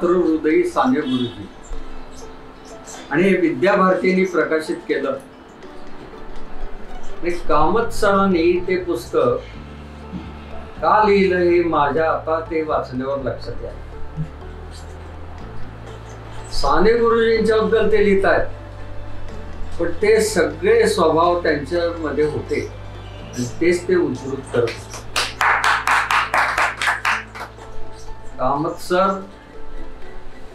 मातृहृदयी साने गुरुजी आणि हे विद्याभारतीने प्रकाशित केलं. कामत सरांनी ते पुस्तक का लिहिलं हे माझ्या आता ते वाचल्यावर लक्षात आलं. साने गुरुजींच्या बद्दल ते लिहित आहेत, पण ते सगळे स्वभाव त्यांच्यामध्ये होते आणि तेच ते उद्धृत करत. कामत सर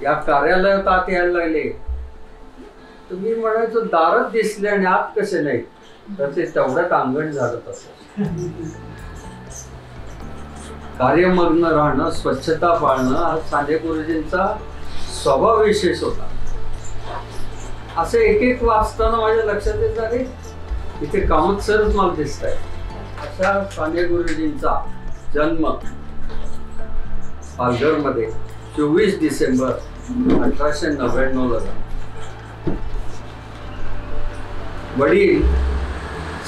या कार्यालयात आत यायला लागले तर मी म्हणायचो दारात दिसले आणि आत कसे नाही, तर ते तेवढ्यात अंगण झालं. तसं कार्यमग्न राहणं, स्वच्छता पाळणं हा साने गुरुजींचा स्वभाव विशेष होता. असं एक एक वाचताना माझ्या लक्षात येत आहे इथे कामत सरच मला दिसत आहे. अशा साने गुरुजींचा जन्म पालघरमध्ये 24 डिसेंबर 1899 ला झाला. वडील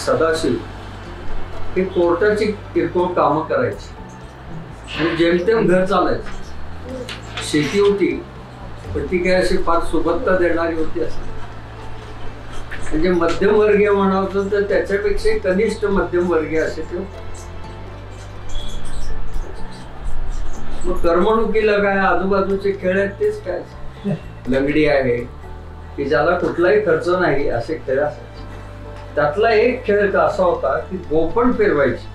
सदाशिव हे कोर्टाची किरकोळ कामं करायची आणि जेमतेम घर चालायचं. शेती होती पण ती काय अशी फार सुबत्ता देणारी होती असं म्हणजे मध्यमवर्गीय म्हणावं तर त्याच्यापेक्षा कनिष्ठ मध्यमवर्गीय असे ते. मग करमणुकीला काय आजूबाजूचे खेळ आहेत तेच काय, लंगडी आहे की ज्याला कुठलाही खर्च नाही असे खेळ असायचे. त्यातला एक खेळ असा होता की गोफण फिरवायची.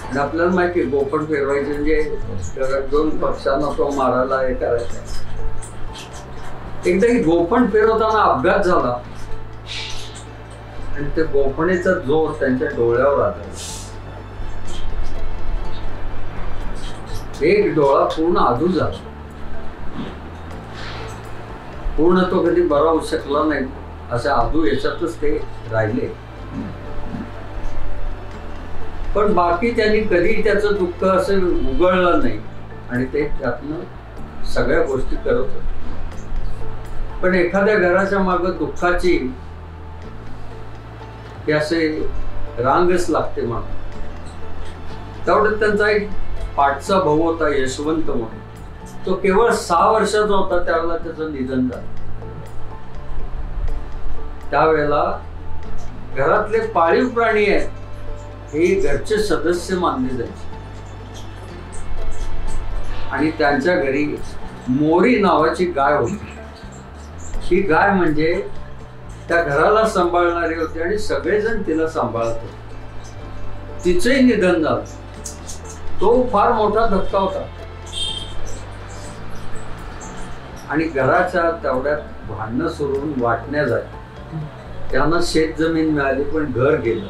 आणि आपल्याला माहिती आहे गोफण फिरवायचे म्हणजे दोन पक्षांना तो मारायला हे करायचा. एकदा ही गोफण फिरवताना अपघात झाला आणि ते गोफणीचा जोर त्यांच्या डोळ्यावर आला. एक डोळा पूर्ण आधू झाला, पूर्ण तो कधी बरा होऊ शकला नाही. असे आधू याच्यातच ते राहिले. पण बाकी त्यांनी कधी त्याचं दुःख असं उगळलं नाही आणि ते त्यातनं सगळ्या गोष्टी करत होते. पण एखाद्या घराच्या मागे दुःखाची हे असे रांगच लागते म्हणून. तेवढ्यात त्यांचा एक पाठचा भाऊ होता यशवंत म्हणून. तो केवळ 6 वर्षाचा होता त्यावेळेला त्याचं निधन झालं. त्यावेळेला घरातले पाळीव प्राणी आहेत हे घरचे सदस्य मानले जायचे आणि त्यांच्या घरी मोरी नावाची गाय होती. ही गाय म्हणजे त्या घराला सांभाळणारी होती आणि सगळेजण तिला सांभाळत होते. तिचंही निधन झालं. तो फार मोठा धक्का होता आणि घराच्या तेवढ्यात भांडणं सुरून वाटण्या झाल्या. त्यांना शेत जमीन मिळाली पण घर गेलं.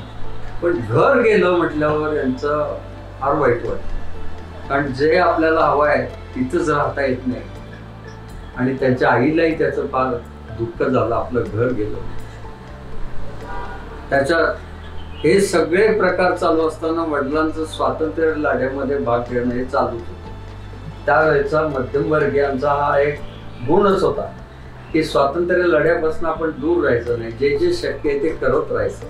पण घर गेलं म्हटल्यावर यांचं फार वाईट वाटतं, कारण जे आपल्याला हवं आहे तिथंच राहता येत नाही. आणि त्यांच्या आईलाही त्याचं फार दुःख झालं, आपलं घर गेलं. त्याच्या हे सगळे प्रकार चालू असताना वडिलांचं स्वातंत्र्य लढ्यामध्ये भाग घेणं हे चालूच होतं. त्यावेळेचा मध्यमवर्गीयांचा हा एक गुणच होता की स्वातंत्र्य लढ्यापासून आपण दूर राहायचं नाही, जे जे शक्य आहे ते करत राहायचं.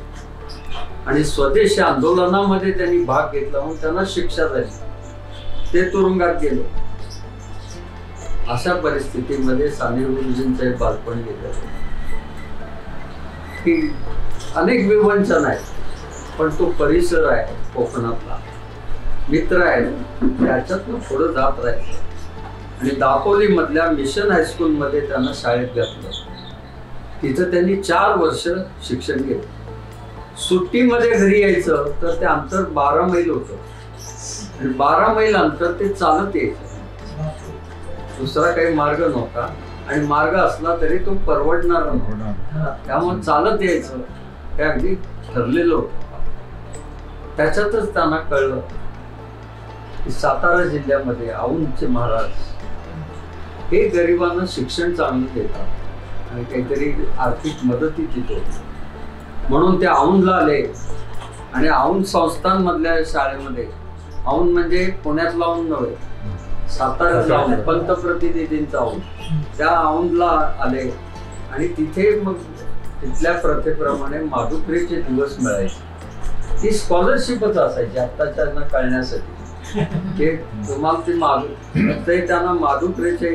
आणि स्वदेशी आंदोलनामध्ये त्यांनी भाग घेतला म्हणून त्यांना शिक्षा झाली, ते तुरुंगात गेले. अशा परिस्थितीमध्ये साने गुरुजींचं बालपण गेलं. अनेक विवंचन आहेत पण तो परिसर आहे कोकणातला, मित्र आहे, त्याच्यातून पुढे जात राहायचं. आणि दापोली मधल्या मिशन हायस्कूल मध्ये त्यांना शाळेत घातलं. तिथं त्यांनी 4 वर्ष शिक्षण घेतलं. सुट्टीमध्ये घरी यायचं तर ते अंतर 12 मैल होतं आणि 12 मैल अंतर ते चालत यायचं. दुसरा काही मार्ग नव्हता आणि मार्ग असला तरी तो परवडणारा नव्हता. त्यामुळे चालत यायचं हे अगदी ठरलेलं होतं. त्याच्यातच त्यांना कळलं की सातारा जिल्ह्यामध्ये औंधचे महाराज हे गरिबांना शिक्षण चांगलं देतात आणि काहीतरी आर्थिक मदती तिथे. म्हणून ते औंधला आले आणि औंध संस्थांमधल्या शाळेमध्ये, औंध म्हणजे पुण्यातला औंध नव्हे, सातारा औंध, पंतप्रतिनिधींचा औंध, त्या औंधला आले आणि तिथे मग तिथल्या प्रथेप्रमाणे माधुकरीचे दिवस मिळायचे. ती स्कॉलरशिपच असायची आत्ताच्यांना कळण्यासाठी. की तुम्हाला ते त्यांना माधुकरीचे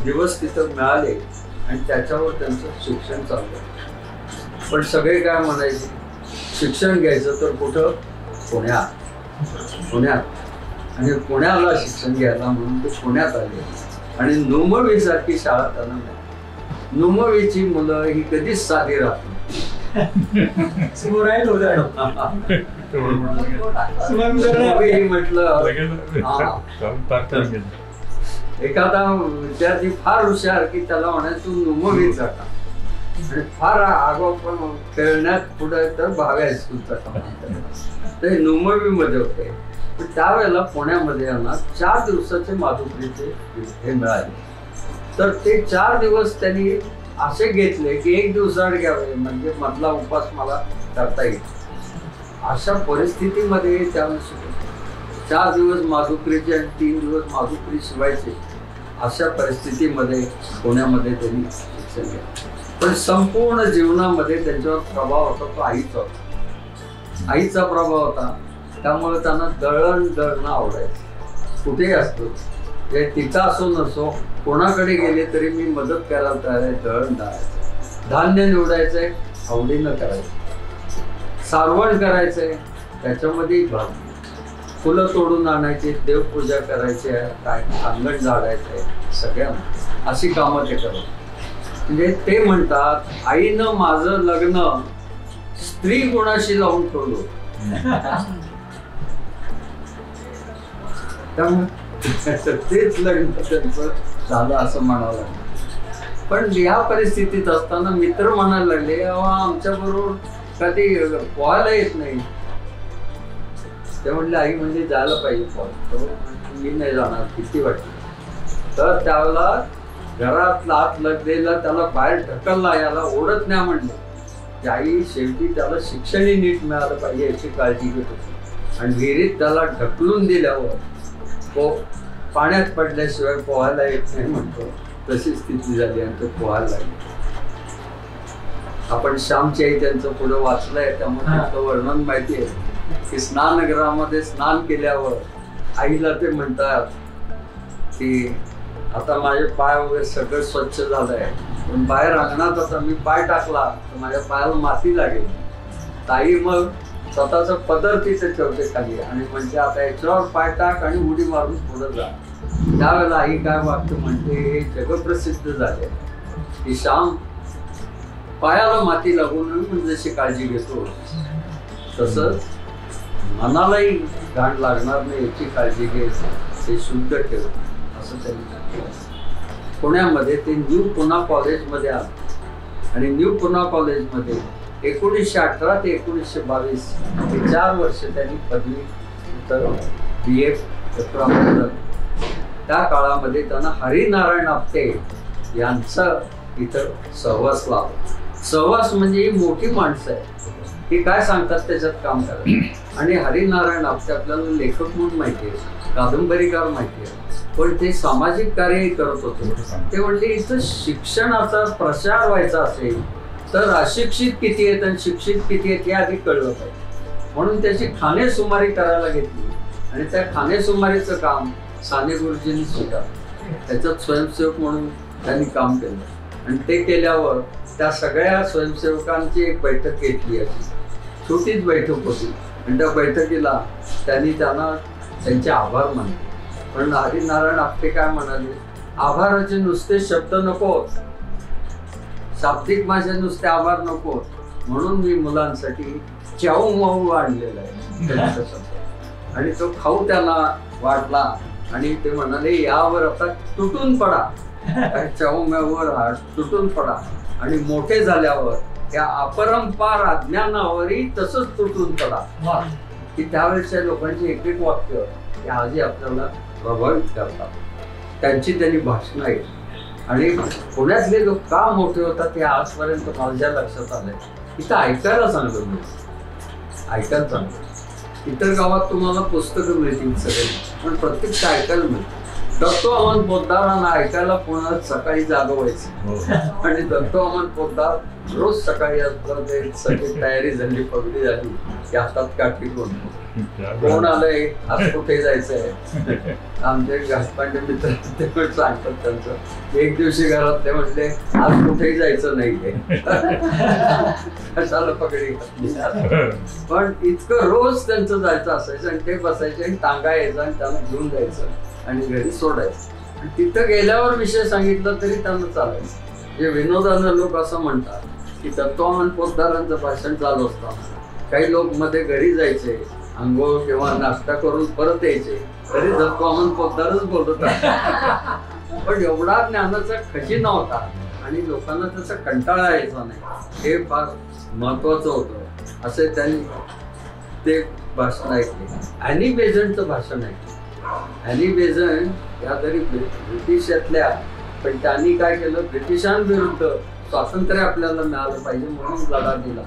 दिवस तिथं मिळाले आणि त्याच्यावर त्यांचं शिक्षण चाललं. पण सगळे काय म्हणायचे, शिक्षण घ्यायचं तर कुठं, पुण्यात. आणि पुण्याला शिक्षण घ्यायला म्हणून ते पुण्यात आले आणि नुमवी सारखी शाळा त्यांना मिळाली. नुमवीची मुलं ही कधीच साधी राहत म्हटलं. एखादा विद्यार्थी फार हुशार की त्याला म्हणायचं तू नुमवीत जाता आणि फार आगाऊ पण खेळण्यात पुढे तर भावे हायस्कूलचा काम. ते नुमवी मध्ये होते. पण त्यावेळेला पुण्यामध्ये यांना 4 दिवसाचे माधुकरीचे हे मिळाले. तर ते 4 दिवस त्यांनी असे घेतले की 1 दिवसाआड घ्यावे म्हणजे मधला उपास मला करता येईल. अशा परिस्थितीमध्ये त्यावेळेस 4 दिवस माधुकरीचे आणि 3 दिवस माधुकरी शिवायचे. अशा परिस्थितीमध्ये पुण्यामध्ये त्यांनी शिक्षण घेतलं. पण संपूर्ण जीवनामध्ये त्यांच्यावर प्रभाव होता तो आईचा होता. आईचा प्रभाव होता. त्यामुळे त्यांना दळणं आवडायचं. कुठेही असतो ते तिथं असो नसो, कोणाकडे गेले तरी मी मदत करायला तयार आहे. दळण दळायचं, धान्य निवडायचंय, आवडीनं करायचं, सारवण करायचंय, त्याच्यामध्ये भाग, फुलं तोडून आणायची, देवपूजा करायची आहे, काय अंगण झाडायचंय, सगळ्यांना अशी कामं ते करत. म्हणजे ते म्हणतात आईनं माझं लग्न स्त्री गुणाशी लावून ठेवलं. त्यामुळे तेच लग्न त्यांचं झालं असं म्हणावं लागलं. पण या परिस्थितीत असताना मित्र म्हणायला लागले आमच्या बरोबर कधी पोहायला येत नाही. ते म्हणले आई म्हणजे जायला पाहिजे पोहायला. मी नाही जाणार, किती वाटते. तर त्यावेळेला घरात लात लगलेला त्याला बाहेर ढकलला, याला ओढत नाही म्हणले. आई शेवटी त्याला शिक्षणही नीट मिळालं पाहिजे याची काळजी घेत होती. आणि विहिरीत त्याला ढकलून दिल्यावर पाण्यात पडल्याशिवाय पोहायला येत नाही म्हणतो, तशी स्थिती झाली आणि तो पोहायला लागले. आपण श्यामची आई त्यांचं पुढे वाचलंय, त्यामुळे त्याचं वर्णन माहिती आहे की स्नानगृहामध्ये स्नान केल्यावर आईला ते म्हणतात की आता माझे पाय वगैरे सगळं स्वच्छ झालंय, पण बाहेर अंगणात आता मी पाय टाकला तर माझ्या पायाला माती लागेल. ताई मग स्वतःचा पदर तिथे ठेवते खाली आणि म्हणजे आता याच्यावर पाय टाक आणि उडी मारून पुढे जा. त्यावेळेला आई काय वाटतं म्हणते, हे जगप्रसिद्ध झाले की श्याम पायाला माती लागू नये म्हणून जशी काळजी घेतो तसंच मनालाही घाण लागणार नाही याची काळजी घे, ते शुद्ध ठेव असं त्यांनी सांगितलं. पुण्यामध्ये ते न्यू पुणा कॉलेजमध्ये आलं आणि न्यू पुणा कॉलेजमध्ये 1918 ते 1922 हे 4 वर्ष त्यांनी पदवी तर BA प्राप्त. त्या काळामध्ये त्यांना हरिनारायण आपटे यांचा इथं सहवास लाभला. सहवास म्हणजे ही मोठी माणसं आहे, हे काय सांगतात त्याच्यात काम करायचं. आणि हरिनारायण आपटे आपल्याला लेखक म्हणून माहिती आहे, कादंबरीकार माहिती आहे, पण ते सामाजिक कार्यही करत होते. ते म्हणले इथं शिक्षणाचा प्रसार व्हायचा असेल तर अशिक्षित किती आहेत आणि शिक्षित किती आहेत हे आधी कळलं पाहिजे. म्हणून त्याची खाणेसुमारी करायला घेतली आणि त्या खाणेसुमारीचं काम साने गुरुजींनी स्वीकारलं. त्याच्यात स्वयंसेवक म्हणून त्यांनी काम केलं आणि ते केल्यावर त्या सगळ्या स्वयंसेवकांची एक बैठक घेतली. अशी छोटीच बैठक होती आणि त्या बैठकीला त्यांनी त्यांचे आभार मानले. पण हरिनारायण आपटे काय म्हणाले, आभाराचे नुसते शब्द नको, शाब्दिक माझे नुसते आभार नको, म्हणून मी मुलांसाठी चाऊ माऊ आणलेला आहे. आणि तो खाऊ त्यांना वाटला आणि ते म्हणाले यावर आता तुटून पडा, चाऊ माऊवर तुटून पडा आणि मोठे झाल्यावर त्या अपरंपार अज्ञानावरही तसंच तुटून पडा. की त्यावेळेच्या लोकांची एक एक वाक्य ते आजही आपल्याला प्रभावित करतात. त्यांची त्यांनी भाषणं आहेत आणि पुण्यातले लोक का मोठे होतात हे आजपर्यंत माझ्या लक्षात आलंय. इथं ऐकायला चांगलं मिळतं, ऐकायला चांगलं. इतर गावात तुम्हाला पुस्तकं मिळतील सगळे, पण प्रत्यक्ष ऐकायला मिळतं. दत्तोवामन पोतदारांना ऐकायला पुण्यात सकाळी जागं व्हायचं आणि दत्तोवामन पोतदार रोज सकाळी आपलं ते सगळी तयारी झाली, पगडी झाली की हातात काठी घेऊन कोण आलंय, आज कुठे जायचंय. आमचे घाटपांडे मित्र ते पण सांगतात त्यांचं, एक दिवशी घरातले म्हटले आज कुठेही जायचं नाहीये, कशाला पगडी घातली. पण इतकं रोज त्यांचं जायचं असायचं आणि ते बसायचे आणि टांगा यायचा आणि त्यांना घेऊन जायचं आणि घरी सोडायचं. आणि तिथं गेल्यावर विषय सांगितला तरी त्यांना चालायचं. जे विनोदानं लोक असं म्हणतात की तत्वामान पोतदारांचं भाषण चालू असताना काही लोक मध्ये घरी जायचे, अंघोळ किंवा नाश्ता करून परत यायचे, तरी तत्वामान पोतदारच बोलत होता. पण एवढा ज्ञानाचा खजिना होता आणि लोकांना त्याचा कंटाळा यायचा नाही, हे फार महत्वाचं होतं. असे त्यांनी ते भाषण ऐकले. ॲनी बेझंटचं भाषण ऐकलं. ॲनी बेझंट या तरी ब्रिटिशातल्या, पण त्यांनी काय केलं, ब्रिटिशांविरुद्ध स्वातंत्र्य आपल्याला मिळालं पाहिजे म्हणून लढा दिला.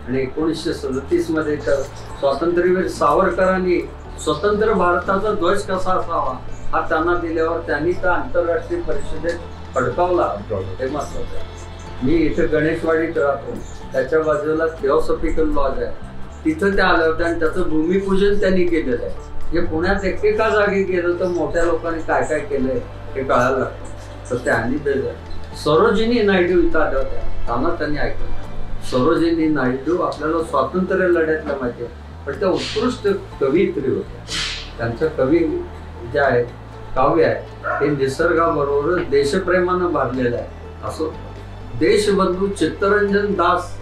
आणि 1937 मध्ये तर स्वातंत्र्यवीर सावरकरांनी स्वतंत्र भारताचा ध्वज कसा असावा हा त्यांना दिल्यावर त्यांनी तर आंतरराष्ट्रीय परिषदेत फडकावला. हे महत्वाचं आहे. मी इथे गणेशवाडीत राहतो, त्याच्या बाजूला थिओसॉफिकल लॉज आहे, तिथं त्या आल्या होत्या आणि त्याचं भूमिपूजन त्यांनी केलेलं आहे. हे पुण्यात एकेका जागी गेलं तर मोठ्या लोकांनी काय काय केलंय हे कळायला लागतं. तर त्यांनी सरोजिनी नायडू इथं आल्या होत्या, त्यांनी ऐकलं. सरोजिनी नायडू आपल्याला स्वातंत्र्य लढ्यातल्या माहिती आहे, पण त्या उत्कृष्ट कवयित्री होत्या. त्यांचं कवी जे आहे, काव्य आहे, ते निसर्गाबरोबर देशप्रेमानं भरलेलं आहे. असं देशबंधू चित्तरंजन दास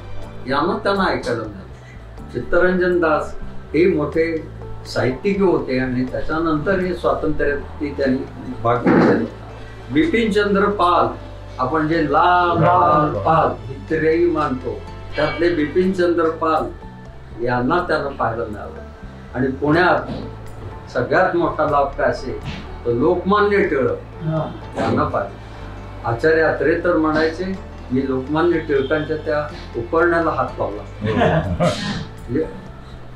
यांना त्यांना ऐकायला मिळालं. चित्तरंजन दास हे मोठे साहित्यिक होते आणि त्याच्यानंतर हे स्वातंत्र्यात त्यांनी भाग घेतलेला. बिपिनचंद्र पाल, आपण जे लाल लाल पाल इतरेही मानतो, त्यातले बिपिनचंद्र पाल यांना त्यांना पाहायला मिळालं. आणि पुण्यात सगळ्यात मोठा लाभ काय असेल तर लोकमान्य टिळक यांना पाहिलं. आचार्य अत्रे तर म्हणायचे मी लोकमान्य टिळकांच्या त्या उपरण्याला हात लावला.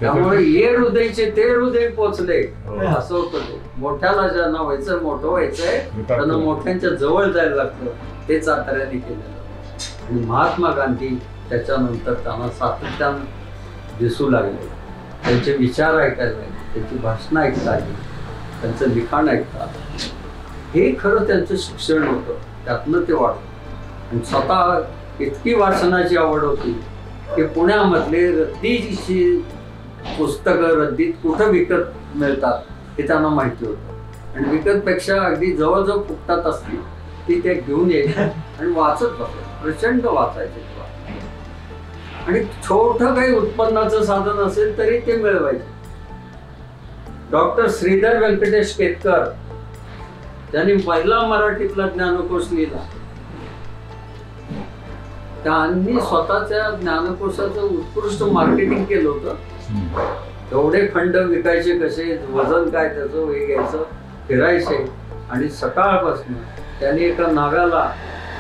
त्यामुळे ये हृदयचे ते हृदय पोचले असं होतं. ते मोठ्याला ज्यांना व्हायचं, मोठं व्हायचंय त्यांना मोठ्यांच्या जवळ जायला लागतं, तेच आचार्यांनी केलेलं. आणि महात्मा गांधी त्याच्यानंतर त्यांना सातत्यानं दिसू लागले. त्यांचे विचार ऐकायला लागले, त्यांची भाषणं ऐकता आली, त्यांचं लिखाण ऐकता आलं. हे खरं त्यांचं शिक्षण होतं, त्यातनं ते वाढलं. आणि स्वतः इतकी वाचनाची आवड होती की पुण्यामधले रद्दीची पुस्तकं रद्दीत कुठं विकत मिळतात हे त्यांना माहिती होतं. आणि विकतपेक्षा अगदी जवळजवळ फुकटात असतील ती ते घेऊन यायचे आणि वाचत बसले, प्रचंड वाचायचे. आणि छोटं काही उत्पन्नाचं साधन असेल तरी ते मिळवायचे. डॉक्टर श्रीधर व्यंकटेश केतकर त्यांनी पहिला मराठीतला ज्ञानकोश लिहिला. त्यांनी स्वतःच्या ज्ञानकोशाचं उत्कृष्ट मार्केटिंग केलं होतं. एवढे खंड विकायचे कसे, वजन काय त्याचं, हे घ्यायचं, फिरायचे. आणि सकाळपासून त्यांनी एका नागाला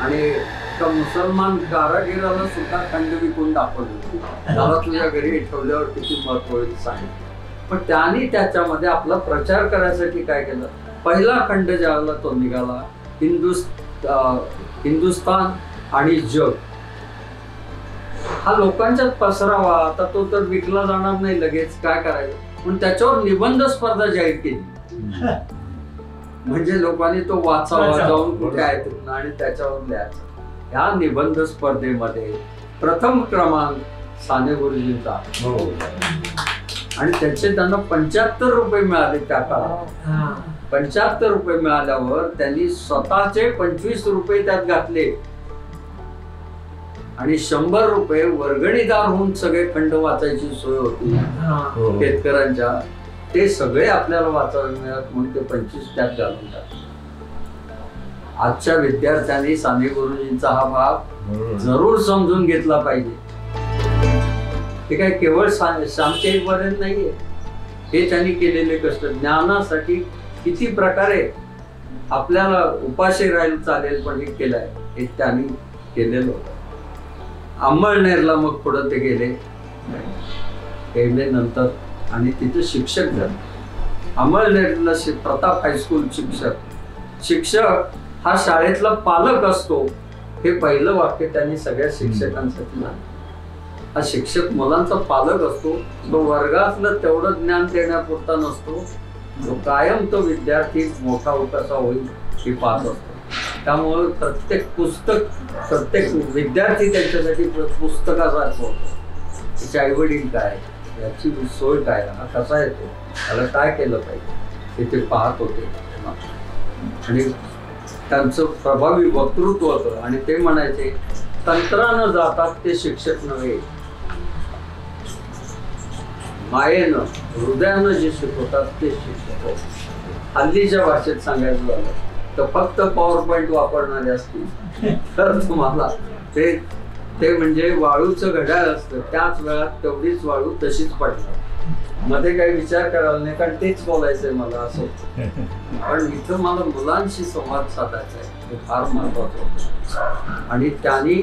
आणि एका मुसलमान कारागिराला सुद्धा खंड विकून दाखवले. त्याला तुझ्या घरी ठेवल्यावर किती महत्व होईल सांगितलं. पण त्यांनी त्याच्यामध्ये आपला प्रचार करायसाठी काय केलं, पहिला खंड ज्यावेळेला तो निघाला, हिंदुस्तान आणि जग, हा लोकांच्यात पसरावा. आता तो तर विकला जाणार नाही लगेच, काय करायचं. पण त्याच्यावर निबंध स्पर्धा जाहीर केली, म्हणजे लोकांनी तो वाचावा, जाऊन कुठे आहे आणि त्याच्यावर लिहायचं. या निबंध स्पर्धेमध्ये प्रथम क्रमांक साने गुरुजींचा. आणि त्याचे त्यांना 75 रुपये मिळाले त्या काळात. 75 रुपये मिळाल्यावर त्यांनी स्वतःचे 25 रुपये त्यात घातले आणि 100 रुपये वर्गणीदार होऊन सगळे खंड वाचायची सोय होती केतकरांच्या. ते सगळे आपल्याला वाचावे मिळत म्हणून ते 25 त्यात घालून टाकले. आजच्या विद्यार्थ्यांनी साने गुरुजींचा हा भाग जरूर समजून घेतला पाहिजे. हे काय केवळ शांततेपर्यंत नाहीये, हे त्यांनी केलेले कष्ट. ज्ञानासाठी किती प्रकारे आपल्याला उपाशी राहायला चालेल पण हे केलंय, हे त्यांनी केलेलं होतं. अंमळनेरला मग पुढे ते गेले एम ए नंतर आणि तिथे शिक्षक झाले. अंमळनेरला प्रताप हायस्कूल शिक्षक हा शाळेतला पालक असतो हे पहिलं वाक्य त्यांनी सगळ्या शिक्षकांसाठी झालं. हा शिक्षक मुलांचा पालक असतो, तो वर्गातलं तेवढं ज्ञान देण्यापुरता नसतो, तो कायम तो विद्यार्थी मोठा कसा होईल हे पाहत असतो. त्यामुळे प्रत्येक प्रत्येक विद्यार्थी त्यांच्यासाठी पुस्तकासारखं होतो. त्याचे आईवडील काय, याची सोय काय, हा कसा येतो, त्याला काय केलं पाहिजे हे ते पाहत होते. आणि त्यांचं प्रभावी वक्तृत्व होतं. आणि ते म्हणायचे, तंत्रानं जातात ते शिक्षक नव्हे, मायेनं हृदयानं जे शिकवतात ते शिक्षक. हल्लीच्या भाषेत सांगायचं झालं तर फक्त पॉवर पॉईंट वापरणारे असतील तर तुम्हाला ते म्हणजे वाळूचं घड्याळ असतं, त्याच वेळात तेवढीच वाळू तशीच पडणार, मध्ये काही विचार करायला नाही, कारण तेच बोलायचंय मला असं. पण इथं मला मुलांशी संवाद साधायचा आहे, हे फार महत्वाचं होतं. आणि त्यांनी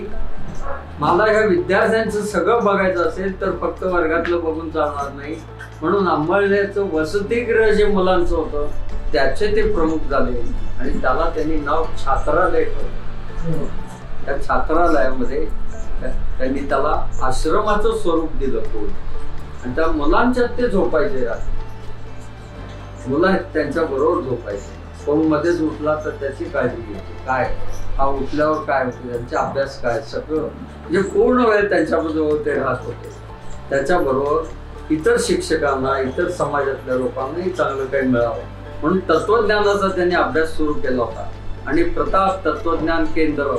मला ह्या विद्यार्थ्यांचं सगळं बघायचं असेल तर फक्त वर्गातलं बघून चालणार नाही, म्हणून अंमळण्याचं वसतिगृह जे मुलांचं होतं त्याचे ते प्रमुख झाले. आणि त्याला त्यांनी नाव छात्रालय ठेवलं. त्या छात्रालयामध्ये त्यांनी त्याला आश्रमाचं स्वरूप दिलं. आणि त्या मुलांच्यात ते झोपायचे, मुलं त्यांच्या बरोबर झोपायचे. कोण मध्येच उठला तर त्याची काळजी घ्यायची, काय हा उठल्यावर काय होते, त्यांचा अभ्यास काय, सगळं म्हणजे पूर्ण वेळ त्यांच्याबरोबर ते राहत होते. त्याच्याबरोबर इतर शिक्षकांना, इतर समाजातल्या लोकांनाही चांगलं काही मिळावं म्हणून तत्वज्ञानाचा त्यांनी अभ्यास सुरू केला होता. आणि प्रताप तत्वज्ञान केंद्र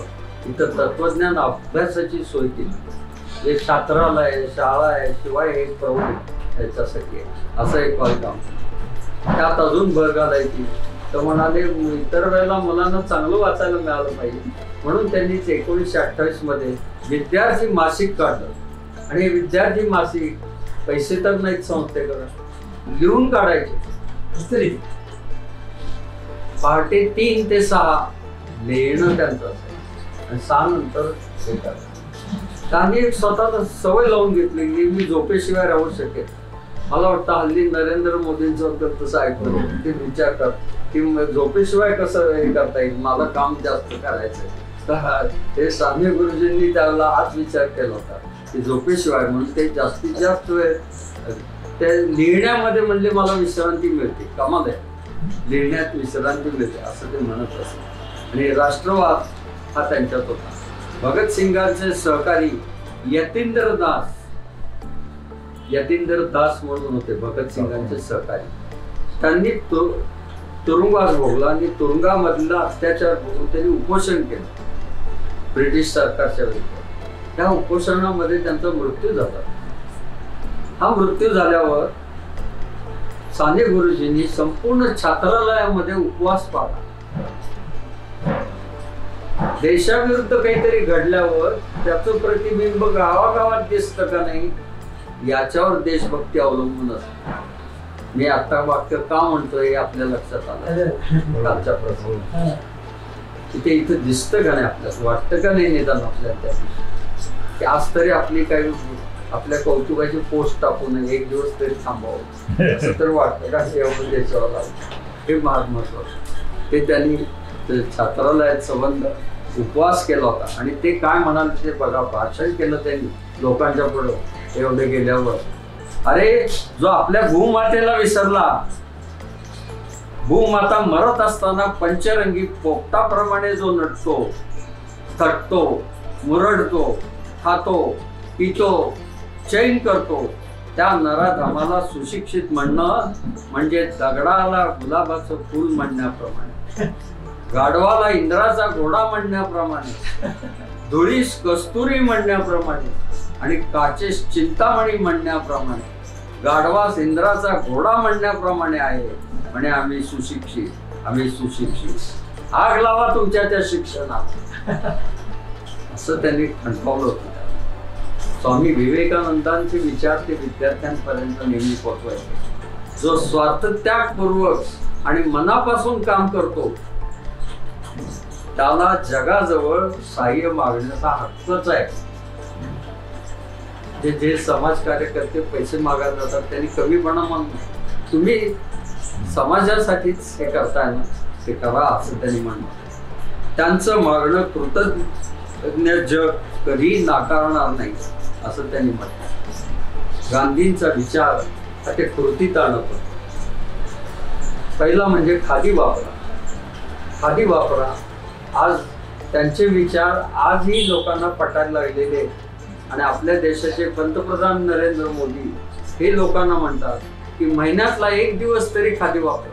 इथं तत्वज्ञान अभ्यासाची सोय केली. हे छात्रालय, शाळा आहे, शिवाय हे प्रौढ याच्यासाठी असं एक काम. त्यात अजून भर घालायची. तर म्हणाले इतर वेळेला मुलांना चांगलं वाचायला मिळालं पाहिजे म्हणून त्यांनी 1928 मध्ये विद्यार्थी मासिक काढलं. आणि हे विद्यार्थी मासिक पैसे तर नाहीत संस्थेकडे, लिहून काढायचे. पहाटे 3 ते 6 लिहिणं त्यांचं असायचं आणि 6 नंतर हे करायचं. त्यांनी एक स्वतःला सवय लावून घेतली की मी झोपेशिवाय राहू शकेल. मला वाटतं हल्ली नरेंद्र मोदींचं तसं ऐकलं, ते विचार कर की झोपेशिवाय कसं हे करता येईल, मला काम जास्त करायचंय. तर ते स्वामी गुरुजींनी त्यावेळेला हाच विचार केला होता की झोपेशिवाय, म्हणून ते जास्तीत जास्त वेळ ते लिहिण्यामध्ये म्हणजे मला विश्रांती मिळते. कमाल आहे, लिहिण्यात विश्रांती मिळते असं ते म्हणत असत. आणि राष्ट्रवाद हा त्यांच्यात होता. भगतसिंगांचे सहकारी यतींद्र दास म्हणून होते भगतसिंगांचे सहकारी. त्यांनी तुरुंगवास भोगला आणि तुरुंगामधला अत्याचार भोगून त्यांनी उपोषण केलं ब्रिटिश सरकारच्या विरुद्ध. त्या उपोषणामध्ये त्यांचा मृत्यू झाला. हा मृत्यू झाल्यावर साने गुरुजींनी संपूर्ण छात्रालयामध्ये उपवास पाळला. देशाविरुद्ध काहीतरी घडल्यावर त्याचं प्रतिबिंब गावागावात दिसतं का नाही याच्यावर देशभक्ती अवलंबून असते. मी आता वाक्य का म्हणतोय हे आपल्या लक्षात आलं कालच्या प्रसंगी. तिथे इथं दिसतं का नाही, आपल्याला वाटतं का नाही निदान आपल्याला की आज तरी आपली काही आपल्या कौतुकाची पोस्ट टाकू नये, एक दिवस तरी थांबावं असं तर वाटतं का एवढं देशावर आलं. हे महाग महत्वाचं. ते त्यांनी छात्रालयात संबंध उपवास केला होता. आणि ते काय म्हणाले ते बघा, भाषण केलं त्यांनी लोकांच्या पुढं एवढे गेल्यावर. अरे जो आपल्या भूमातेला विसरला, भूमाता मरत असताना पंचरंगी पोपटाप्रमाणे जो नटतो, थटतो, मुरडतो, खातो, पितो, चैन करतो, त्या नराधमाला सुशिक्षित म्हणणं म्हणजे दगडाला गुलाबाचं फूल म्हणण्याप्रमाणे, गाढवाला इंद्राचा घोडा म्हणण्याप्रमाणे, धुळीस कस्तुरी म्हणण्याप्रमाणे आणि काचेस चिंतामणी म्हणण्याप्रमाणे गाढवास इंद्राचा घोडा म्हणण्याप्रमाणे आहे. म्हणे आम्ही सुशिक्षित, आम्ही सुशिक्षित, आग लावा तुमच्या त्या शिक्षणात असं त्यांनी ठणकावलं होतं. स्वामी विवेकानंदांचे विचार ते विद्यार्थ्यांपर्यंत नेहमी पोहोचवायचे. जो स्वार्थत्यागपूर्वक आणि मनापासून काम करतो त्याला जगाजवळ सहाय्य मागण्याचा हक्कच आहे. जे समाज कार्यकर्ते पैसे मागायला जातात त्यांनी कमीपणा मानतो. तुम्ही समाजासाठीच हे करताय ना, ते करा असं त्यांनी म्हणलं. त्यांचं मागणं जग कधी नाकारणार नाही असं त्यांनी म्हटलं. गांधींचा विचार हा ते कृतीत आणत होते. पहिला म्हणजे खादी वापरा, खादी वापरा. आज त्यांचे विचार आजही लोकांना पटायला लागलेले आहेत आणि आपल्या देशाचे पंतप्रधान नरेंद्र मोदी हे लोकांना म्हणतात की महिन्यातला एक दिवस तरी खादी वापरा.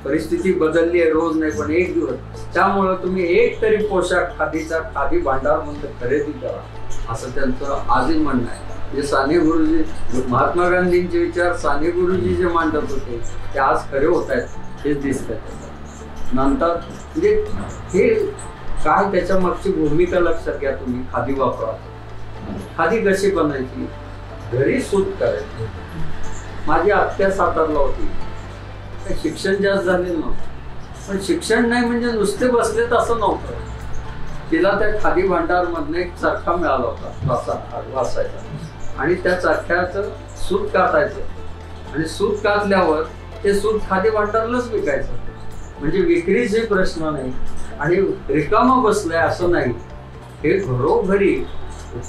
परिस्थिती बदलली आहे, रोज नाही पण एक दिवस. त्यामुळं तुम्ही एक तरी पोशाख खादीचा, खादी भांडार म्हणून खरेदी करा असं त्यांचं आजही म्हणणं आहे. जे साने गुरुजी, महात्मा गांधींचे विचार साने गुरुजी जे मांडत होते ते आज खरे होत आहेत हेच दिसत नंतर. म्हणजे हे काय त्याच्या मागची भूमिका लक्षात घ्या तुम्ही. खादी वापरा. खादी कशी बनायची? घरी सूत करायची. माझी आत्या सातारला होती, शिक्षण जास्त झालेलं नव्हतं पण शिक्षण नाही म्हणजे नुसते बसलेत असं नव्हतं. तिला त्या खादी भांडार मधनं एक चरखा मिळाला होता वाचायचा आणि त्या चरख्याचं सूत कातायचं आणि सूत कातल्यावर ते सूत खादी भांडारलाच विकायचं. म्हणजे विक्रीचे प्रश्न नाही आणि रिकामा बसलाय असं नाही. हे घरोघरी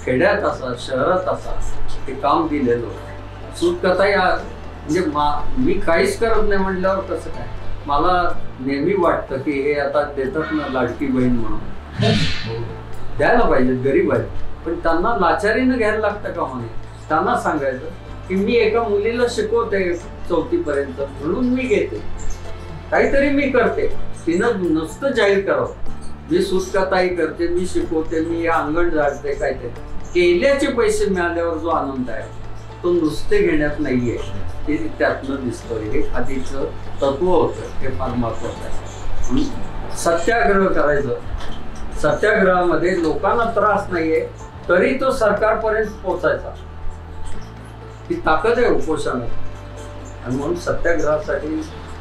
खेड्यात असा शहरात असा हे काम दिलेलं होतं. सूत कथा या म्हणजे मी काहीच करत नाही म्हटल्यावर कसं काय. मला नेहमी वाटतं की हे आता देतात ना लाडकी बहीण म्हणून, द्यायला पाहिजे, गरीब आहे पण त्यांना लाचारीनं घ्यायला लागतं का म्हणे. त्यांना सांगायचं की मी एका मुलीला शिकवते 4थी पर्यंत म्हणून मी घेते, काहीतरी मी करते. तिनं नुसतं जाहीर करावं मी सूतकताई करते, मी शिकवते, मी अंगण झाडते, काहीतरी केल्याचे पैसे मिळाल्यावर जो आनंद आहे तो नुसते घेण्यात नाहीये. ते त्यातनं दिसतं. हे खादीचं तत्व होतं, हे फार महत्वाचं आहे. सत्याग्रह करायचं. सत्याग्रहामध्ये लोकांना त्रास नाहीये तरी तो सरकारपर्यंत पोहोचायचा. ही ताकद आहे उपोषणात. आणि म्हणून सत्याग्रहासाठी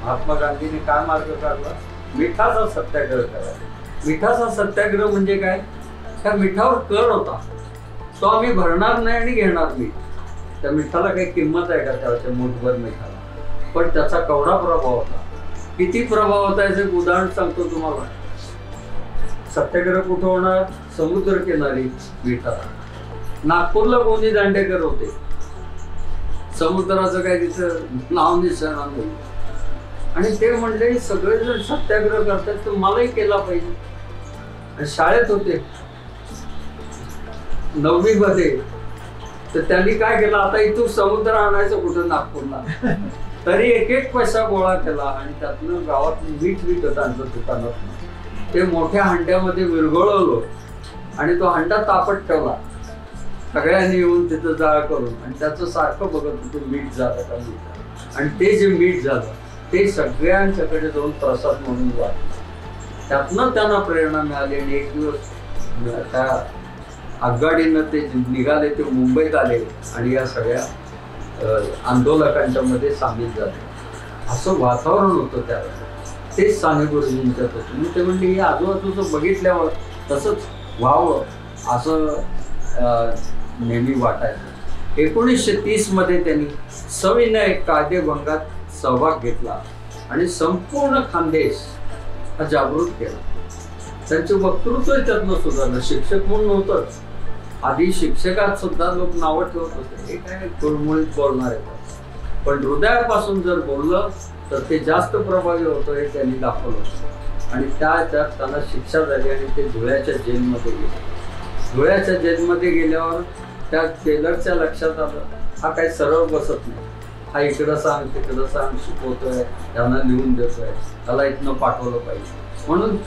महात्मा गांधींनी काय मार्ग काढला? मिठाचा सत्याग्रह करायचा. मिठाचा सत्याग्रह म्हणजे काय? त्या मिठावर कर होता, तो आम्ही भरणार नाही आणि घेणार नाही. त्या मिठाला काही किंमत आहे का त्याच्या मूठभर मिठाला? पण त्याचा केवढा प्रभाव होता. किती प्रभाव होता याचं एक उदाहरण सांगतो तुम्हाला. सत्याग्रह कुठं होणार? समुद्र किनारी मिठाला. नागपूरला गोनी दांडेकर होते. समुद्राचं काही तिथं नाव निशाणा नाही आणि ते म्हणले सगळेजण सत्याग्रह करतात तर मलाही केला पाहिजे. आणि शाळेत होते 9वी मध्ये. तर त्यांनी काय केलं, आता इथून समुद्र आणायचं कुठं नागपूरला. तरी एक एक पैसा गोळा केला आणि त्यातनं गावात मीठ विकत आणलं दुकानात. ते मोठ्या हंड्यामध्ये विरघळवलं आणि तो हंडा तापत ठेवला. सगळ्यांनी येऊन तिथं जाळ करून आणि त्याचं सारखं बघत होतं मीठ झालं का मीठ. आणि ते जे मीठ झालं ते सगळ्यांच्याकडे जाऊन प्रसाद म्हणून वाटलं. त्यातनं त्यांना प्रेरणा मिळाली आणि एक दिवस त्या आगगाडीनं ते निघाले, ते मुंबईत आले आणि या सगळ्या आंदोलकांच्या मध्ये सामील झाले. असं वातावरण होतं त्यावेळेला. तेच साने गुरुजींच्यात होतं. मी ते म्हणले हे आजूबाजूचं बघितल्यावर तसंच व्हावं असं नेहमी वाटायचं. 1930 मध्ये त्यांनी सविनय कायदेभंगात सहभाग घेतला आणि संपूर्ण खानदेश हा जागृत केला. त्यांचे वक्तृत्व त्यातनं सुधारलं. शिक्षक म्हणून नव्हतंच. आधी शिक्षकात सुद्धा लोक नावं ठेवत होते, हे काय गुळमुळीत बोलणार आहे. पण हृदयापासून जर बोललं तर ते जास्त प्रभावी होतं हे त्यांनी दाखवलं. आणि त्यात त्यांना शिक्षा झाली आणि ते धुळ्याच्या जेलमध्ये गेले. धुळ्याच्या जेलमध्ये गेल्यावर त्या जेलरच्या लक्षात आलं हा काही सरळ बसत नाही. हा इकडं सांग तिकडं सांग शिकवतोय, त्यांना लिहून देतोय, त्याला इथनं पाठवलं पाहिजे. म्हणून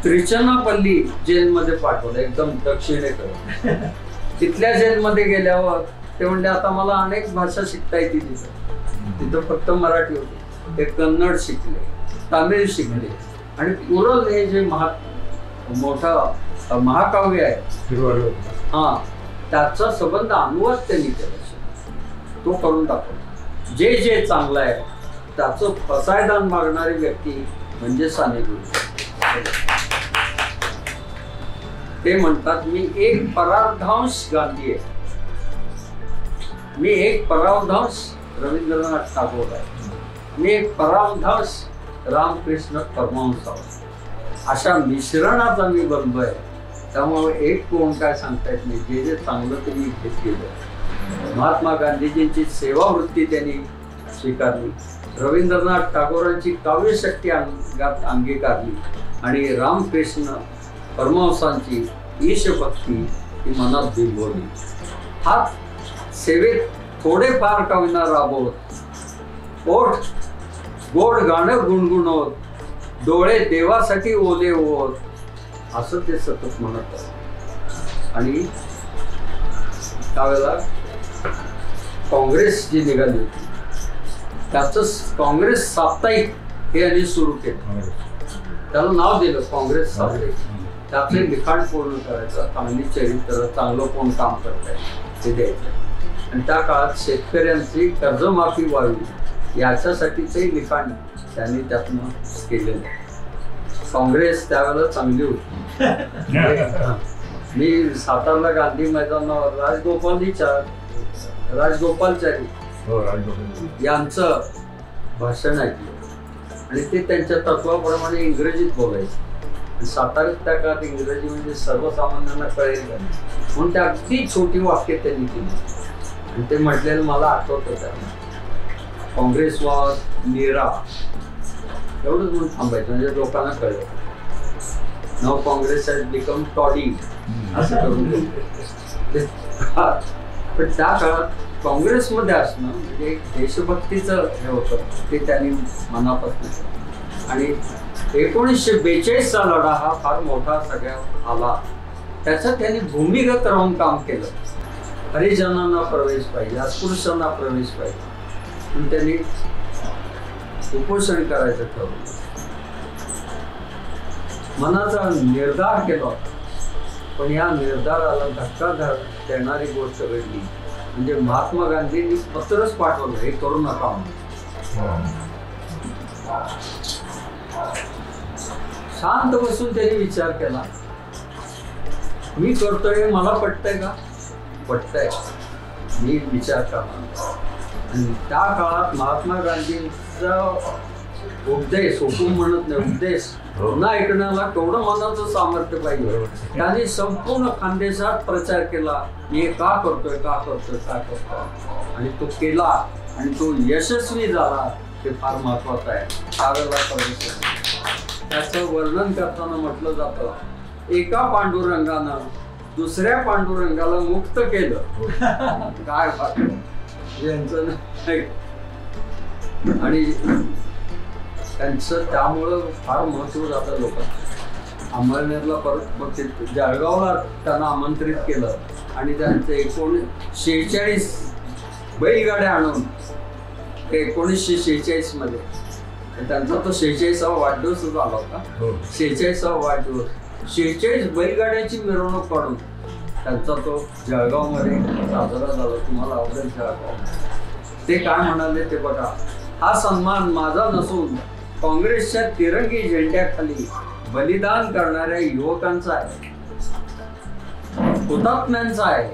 त्रिचनापल्ली जेलमध्ये पाठवलं, एकदम दक्षिणेकडे. तिथल्या जेलमध्ये गेल्यावर ते म्हणले आता मला अनेक भाषा शिकता येते. तिथं फक्त मराठी होती. ते कन्नड शिकले, तामिळ शिकले आणि उरल हे जे मोठं महाकाव्य आहे हा त्याचा संबंध अनुवाद त्यांनी केला. तो करून दाखवला. जे जे चांगलं आहे त्याचं फसायदान मागणारी व्यक्ती म्हणजे साने गुरुजी. ते म्हणतात मी एक परार्धांश गांधी आहे, मी एक परार्धांश रवींद्रनाथ टागोर आहे, मी एक परार्धांश रामकृष्ण परमहंस आहोत. अशा मिश्रणाचा मी बनलोय त्यामुळे एक कोण काय सांगता येत नाही. जे जे चांगलं त्यांनी घेतलेलं. महात्मा गांधीजींची सेवावृत्ती त्यांनी स्वीकारली. रवींद्रनाथ टागोरांची काव्यशक्ती अंगात अंगीकारली आणि रामकृष्ण परमहंसांची ईशभक्ती ही मनात बिंबवली. हात सेवेत थोडेफार का होईना राबवत, ओठ गोड गाणं गुणगुणवत, डोळे देवासाठी ओले होत, असं ते सतत म्हणत असत. आणि त्यावेळेला काँग्रेस जी निघाली होती त्याच काँग्रेस साप्ताहिक हे यांनी सुरू केलं. त्याला नाव दिलं काँग्रेस साप्ताहिक. त्यातले लिखाण पूर्ण करायचं, चांगली चरित्र, चांगलं कोण काम करताय ते द्यायचं. आणि त्या काळात शेतकऱ्यांची कर्जमाफी व्हावी याच्यासाठीचंही लिखाण त्यांनी त्यातनं केलेलं. काँग्रेस त्यावेळेला चांगली होती. मी सातारला गांधी मैदानावर राजगोपालचारी यांचं भाषण ऐकलं आणि ते त्यांच्या तत्वाप्रमाणे इंग्रजीत बोलायचे. साताऱ्यात त्या काळात इंग्रजी म्हणजे सर्वसामान्यांना कळेल का म्हणून त्या अगदी छोटी वाक्य त्यांनी केली. आणि ते म्हटलेलं मला आठवतं त्याला, काँग्रेस वॉज नीरा, एवढंच म्हणून थांबायचं म्हणजे लोकांना कळलं. नाव काँग्रेस हॅज बिकम टॉडी असं करून दिलं. पण त्या काळात काँग्रेसमध्ये असणं म्हणजे एक देशभक्तीचं हे होतं, ते त्यांनी मनापासून. आणि 1942चा लढा हा फार मोठा सगळ्या आला. त्याच्यात त्यांनी भूमिगत राहून काम केलं. हरिजनांना प्रवेश पाहिजे, अस्पृश्यांना प्रवेश पाहिजे म्हणून त्यांनी उपोषण करायचं ठरवलं. मनाचा निर्धार केला होता. पण या निर्धाराला धक्का देणारी गोष्ट घडली म्हणजे महात्मा गांधींनी पत्रच पाठवलं, हे करू नका म्हणून. शांत बसून त्यांनी विचार केला, मी करतोय मला पटतंय का? पटतंय, मी विचार करणार. आणि त्या काळात महात्मा गांधींचा उपदेश, हुकूम म्हणत नाही, उपदेश पुन्हा ऐकण्याला केवढं मनाचं सामर्थ्य पाहिजे. त्यांनी संपूर्ण खानदेशात प्रचार केला, मी हे का करतोय का करतोय का करतोय, आणि तो केला आणि तो यशस्वी झाला. ते फार महत्वाचं आहे. त्याचं वर्णन करताना म्हटलं जातं, एका पांडुरंगानं दुसऱ्या पांडुरंगाला मुक्त केलं. काय यांचं आणि त्यांचं त्यामुळं फार महत्व जातं लोकांना. अंमळनेरला परत मग ते जळगावला त्यांना आमंत्रित केलं आणि त्यांचं 1946 बैलगाड्या आणून ते 1946 मध्ये त्यांचा तो 46वा वाढदिवस झाला होता. 46वा वाढदिवस 46 बैलगाड्याची मिरवणूक काढून त्यांचा तो जळगावमध्ये साजरा झाला. तुम्हाला आवडेल जळगाव. ते काय म्हणाले ते बघा, हा सन्मान माझा नसून काँग्रेसच्या तिरंगी झेंड्याखाली बलिदान करणाऱ्या युवकांचा आहे, हुतात्म्यांचा आहे.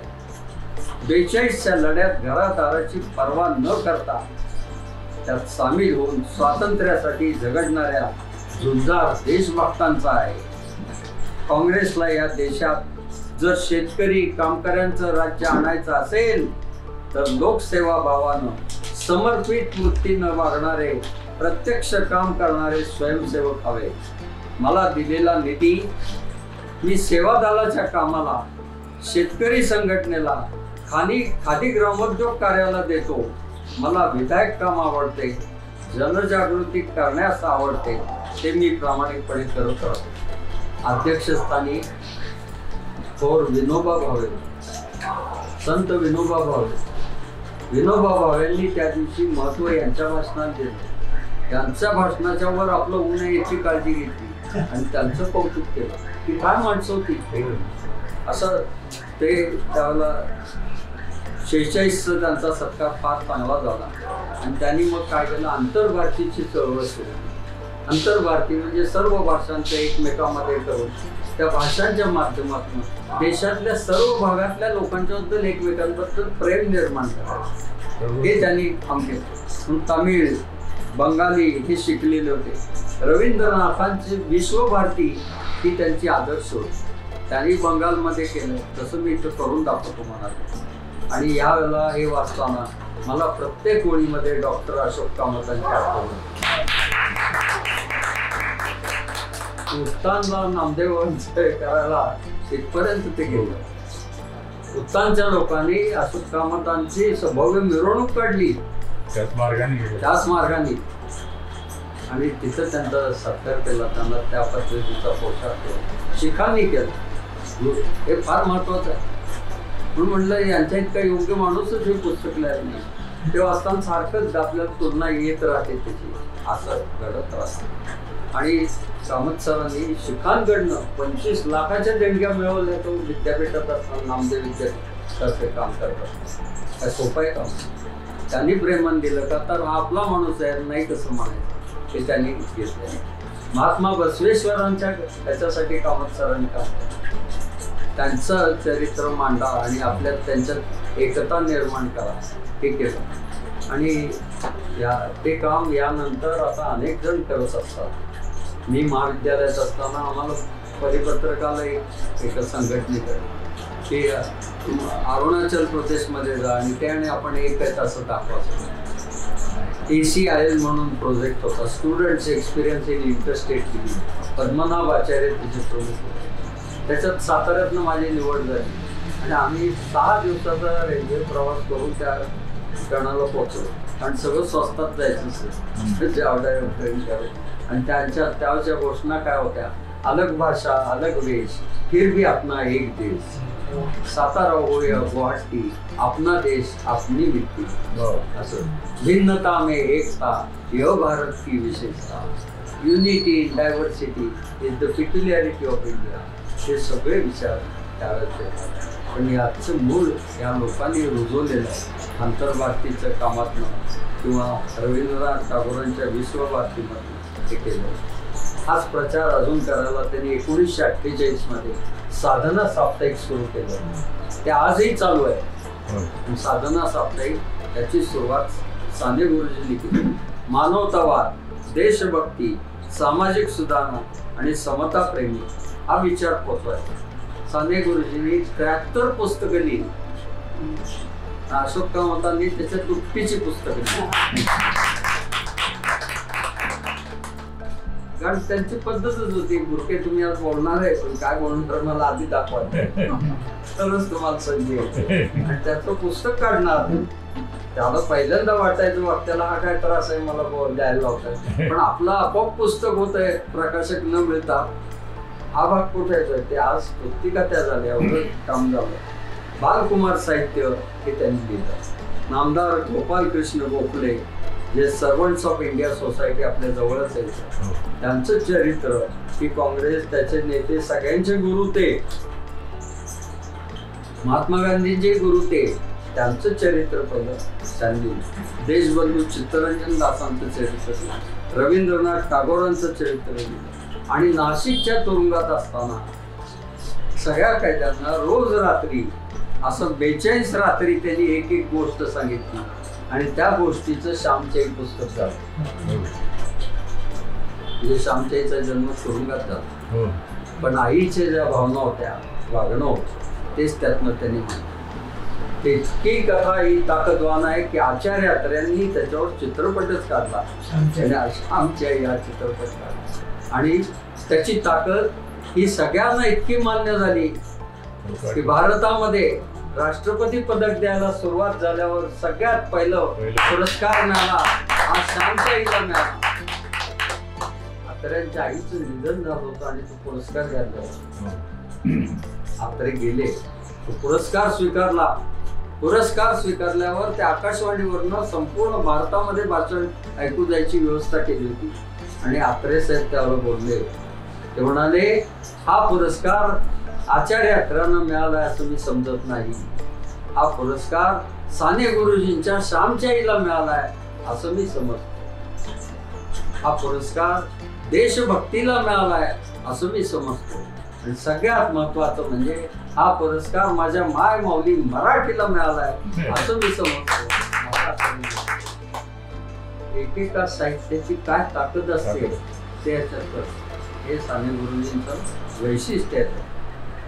42च्या लढ्यात घरादाराची पर्वा न करता त्यात सामील होऊन स्वातंत्र्यासाठी झगडणाऱ्या झुंजार देशभक्तांचा आहे. काँग्रेसला या देशात जर शेतकरी कामगारांचं राज्य आणायचं असेल तर लोकसेवा भावानं समर्पित वृत्तीनं वागणारे, प्रत्यक्ष काम करणारे स्वयंसेवक हवे. मला दिलेला निधी मी सेवादलाच्या कामाला, शेतकरी संघटनेला, खादी ग्रामोद्योग कार्याला देतो. मला विधायक काम आवडते, जनजागृती करण्यास आवडते, ते मी प्रामाणिकपणे करत राहतो. अध्यक्षस्थानी थोर विनोबा भावे, संत विनोबा भावे. विनोबा भावेंनी त्या दिवशी महत्व यांच्या भाषणात दिलं. त्यांच्या भाषणाच्या वर आपलं होऊ नये याची काळजी घेतली आणि त्यांचं कौतुक केलं की काय माणसं होती. असं ते त्यावेळेला 46चा त्यांचा सत्कार फार चांगला झाला. आणि त्यांनी मग काय केलं, आंतरभारतीची चळवळ सुरू. आंतरभारती म्हणजे सर्व भाषांचं एकमेकांमध्ये करून त्या भाषांच्या माध्यमातून देशातल्या सर्व भागातल्या लोकांच्याबद्दल एकमेकांबद्दल प्रेम निर्माण करायचं, हे त्यांनी काम केलं. तामिळ, बंगाली हे शिकलेले होते. रवींद्रनाथांची विश्वभारती ही त्यांची आदर्श होती. त्यांनी बंगालमध्ये केलं, तसं मी इथं करून दाखवतो म्हणाले. आणि यावेळेला हे वाचताना मला प्रत्येक ओळीमध्ये डॉक्टर अशोक कामतांची आठवण. उत्तानला नामदेवांचं करायला इथपर्यंत ते गेलं. उत्तानच्या लोकांनी अशोक कामतांची भव्य मिरवणूक काढली त्याच मार्गाने आणि तिथं त्यांचा सत्कार केला, त्यांना त्या पद्धतीचा पोशाख केला, शिखांनी केलं. हे फार महत्वाचं आहे. म्हणून म्हटलं यांच्या इतका योग्य माणूसच हे पुस्तक लिहायला नाही. ते वाचताना सारखंच आपल्याला तुलना येत राहते त्याची, असं घडत राहतं. आणि कामत सरांनी शिखांकडनं 25 लाखाच्या देणग्या मिळवल्या. तो विद्यापीठात असताना नामदेव विद्यापीठाचे काम करतात. काय सोपं आहे काम? त्यांनी प्रेमान दिलं का तर हा आपला माणूस आहे, नाही कसं म्हणायचं हे त्यांनी घेतलं. महात्मा बसवेश्वरांच्या त्याच्यासाठी कामत सरांनी काम केलं. त्यांचं चरित्र मांडा आणि आपल्यात त्यांच्यात एकता निर्माण करा हे केलं. आणि ते काम यानंतर आता अनेक जण करत असतात. मी महाविद्यालयात असताना आम्हाला परिपत्रकाला एक संघटनेकडे की अरुणाचल प्रदेशमध्ये जा आणि त्याने आपण एकच असं दाखवायचं. ACIL म्हणून प्रोजेक्ट होता, students experience in interstate living. Padmanabh Acharya तिचे प्रमुख होते. त्याच्यात साताऱ्यातनं माझी निवड झाली आणि आम्ही 6 दिवसाचा रेल्वे प्रवास करून त्या ठिकाणाला पोहोचलो. आणि सगळं स्वस्तात जायचं असेल आणि त्याच्या घोषणा काय होत्या? अलग भाषा अलग वेश फिर भी अपना एक देश, सातारा हो या गुवाहाटी अपना देश अपनी मिट्टी. असं भिन्नता में एकता यह भारत की विशेषता, unity in diversity is the peculiarity of India. हे सगळे विचार त्यावेळेस. पण याचं मूळ या लोकांनी रुजवलेलं आहे आंतरभारतीच्या कामातनं किंवा रवींद्रनाथ टागोरांच्या विश्वभारतीमधून हे केलं. हाच प्रचार अजून करायला त्यांनी 1948मध्ये साधना साप्ताहिक सुरू केलं. ते आजही चालू आहे. साधना साप्ताहिक त्याची सुरुवात साने गुरुजींनी केली. मानवतावाद, देशभक्ती, सामाजिक सुधारणा आणि समता प्रेमी हा विचार पोचवायचा. साने गुरुजींनी 73 पुस्तकं लिहिली. अशोक कामतांनी त्याच्यात दुप्पटीची पुस्तकं लिहिली. कारण त्यांची पद्धतच होती, बुरके तुम्ही आज बोलणार आहे पण काय बोलणार मला आधी दाखवा तरच तुम्हाला संधी होते. आणि त्याचं पुस्तक काढणार. त्याला पहिल्यांदा वाटायचं वाक्याला हा काय त्रास आहे मला द्यायला लावतात, पण आपलं आपोआप पुस्तक होत आहे प्रकाशक न मिळता. हा भाग कुठे येतोय ते आज पुस्तिका त्या झाल्या, एवढं काम झालं. बालकुमार साहित्य हे त्यांनी लिहिलं. नामदार गोपाल कृष्ण गोखले जे सर्वंट्स ऑफ इंडिया सोसायटी आपल्या जवळच आहे, त्यांचं चरित्र की काँग्रेस त्याचे नेते सगळ्यांचे गुरु ते, महात्मा गांधींचे गुरु ते, त्यांचं चरित्र पहिलं त्यांनी. देशबंधू चित्तरंजन दासांचं चरित्र, रवींद्रनाथ टागोरांचं चरित्र लिहिलं. आणि नाशिकच्या तुरुंगात असताना सगळ्या कैद्यांना रोज रात्री असं 42 रात्री त्यांनी एक एक गोष्ट सांगितली आणि त्या गोष्टीचं श्यामचे पुस्तक झालं. म्हणजे श्यामच्याचा जन्म तुरुंगात झाला, पण आईच्या ज्या भावना होत्या, वागणं होतं तेच त्यातनं त्यांनी म्हणलं. इतकी कथा ही ताकदवान आहे की आचार्य अत्र्यांनी त्याच्यावर चित्रपटच काढला. श्यामच्या या चित्रपट काढला आणि त्याची ताकद ही सगळ्यांना इतकी मान्य झाली की भारतामध्ये राष्ट्रपती पदक द्यायला सुरुवात झाल्यावर सगळ्यात पहिलं पुरस्कार मिळाला हा श्यामच्या आईला मिळाला. अत्र्यांच्या आईचं निधन झालं होतं आणि तो पुरस्कार घ्यायला अत्रे गेले. तो पुरस्कार स्वीकारला. पुरस्कार स्वीकारल्यावर त्या आकाशवाणीवरनं संपूर्ण भारतामध्ये भाषण ऐकू जायची व्यवस्था केली होती. आणि अत्रे साहेब त्यावर बोलले. ते म्हणाले हा पुरस्कार आचार्य अत्र्यांना मिळाला असं मी समजत नाही. हा पुरस्कार साने गुरुजींच्या श्यामच्या आईला मिळालाय असं मी समजतो. हा पुरस्कार देशभक्तीला मिळालाय असं मी समजतो. आणि सगळ्यात महत्वाचं म्हणजे हा पुरस्कार माझ्या माय माऊली मराठीला मिळालाय असं मी समजतो. एकेका साहित्याची काय ताकद असते ते हे साने गुरुजींचं वैशिष्ट्य आहे.